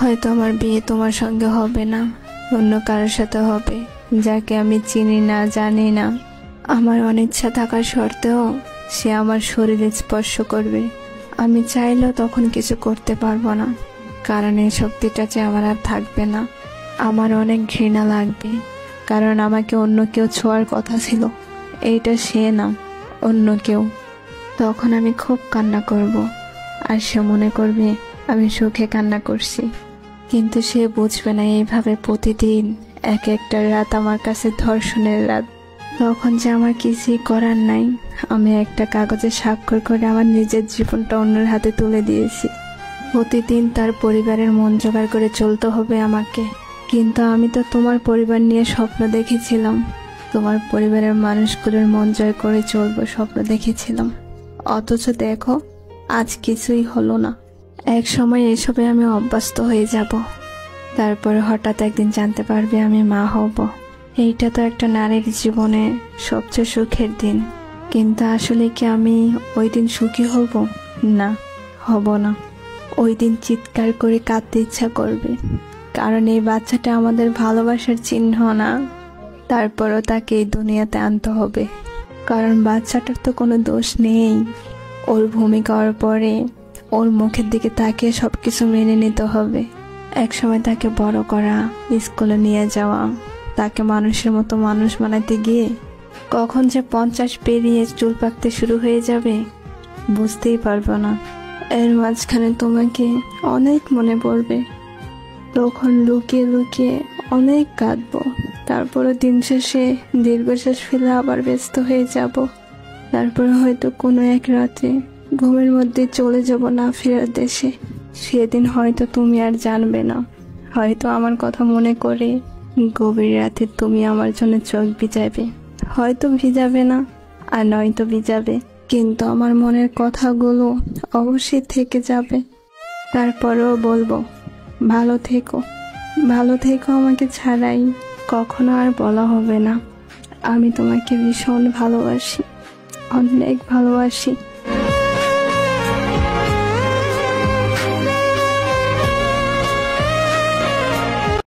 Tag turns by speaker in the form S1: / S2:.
S1: হয়তো আমার বিয়ে তোমার সঙ্গে হবে না, অন্য কারোর সাথে হবে, যাকে আমি চিনি না, জানি না। আমার অনিচ্ছা থাকার সত্ত্বেও সে আমার শরীরে স্পর্শ করবে। আমি চাইলেও তখন কিছু করতে পারবো না, কারণ এই শক্তিটা যে আমার আর থাকবে না। আমার অনেক ঘৃণা লাগবে, কারণ আমাকে অন্য কেউ ছোঁয়ার কথা ছিল। এইটা সে না, অন্য কেউ। তখন আমি খুব কান্না করব, আর সে মনে করবে আমি সুখে কান্না করছি। কিন্তু সে বুঝবে না এইভাবে প্রতিদিন এক একটা রাত আমার কাছে ধর্ষণের রাত। তখন যে আমার কিছুই করার নাই। আমি একটা কাগজে স্বাক্ষর করে আমার নিজের জীবনটা অন্যের হাতে তুলে দিয়েছি। প্রতিদিন তার পরিবারের মন জোগাড় করে চলতে হবে আমাকে। কিন্তু আমি তো তোমার পরিবার নিয়ে স্বপ্ন দেখেছিলাম, তোমার পরিবারের মানুষগুলোর মন জয় করে চলবো স্বপ্ন দেখেছিলাম। অথচ দেখো, আজ কিছুই হলো না। এক সময় এসবে আমি অভ্যস্ত হয়ে যাব। তারপরে হঠাৎ একদিন জানতে পারবে আমি মা হব। এইটা তো একটা নারীর জীবনে সবচেয়ে সুখের দিন। কিন্তু আসলে কি আমি ওই দিন সুখী হব? না, হব না। ওই দিন চিৎকার করে কাঁদতে ইচ্ছা করবে, কারণ এই বাচ্চাটা আমাদের ভালোবাসার চিহ্ন না। তারপরও তাকে এই দুনিয়াতে আনতে হবে, কারণ বাচ্চাটার তো কোনো দোষ নেই। ওর ভূমিকা ওর পরে, ওর মুখের দিকে তাকিয়ে সবকিছু মেনে নিতে হবে। একসময় তাকে বড় করা, স্কুলে নিয়ে যাওয়া, তাকে মানুষের মতো মানুষ বানাতে গিয়ে কখন যে 50 পেরিয়ে চুল পাকতে শুরু হয়ে যাবে বুঝতেই পারবো না। এর মাঝখানে তোমাকে অনেক মনে পড়বে। তখন লুকিয়ে লুকিয়ে অনেক কাঁদবো। তারপরে দিন শেষে দীর্ঘশ্বাস ফেলে আবার ব্যস্ত হয়ে যাব। তারপরে হয়তো কোনো এক রাতে ঘুমের মধ্যে চলে যাব না ফেরার দেশে। সেদিন হয়তো তুমি আর জানবে না। হয়তো আমার কথা মনে করে গভীর রাতে তুমি আমার জন্য চোখ ভিজাবে। হয়তো ভিজাবে না, আর নয়তো ভিজাবে, কিন্তু আমার মনের কথাগুলো অবশ্যই থেকে যাবে। তারপরেও বলবো, ভালো থেকো, ভালো থেকো। আমাকে ছাড়াই কখনো আর বলা হবে না আমি তোমাকে ভীষণ ভালোবাসি, অনেক ভালোবাসি।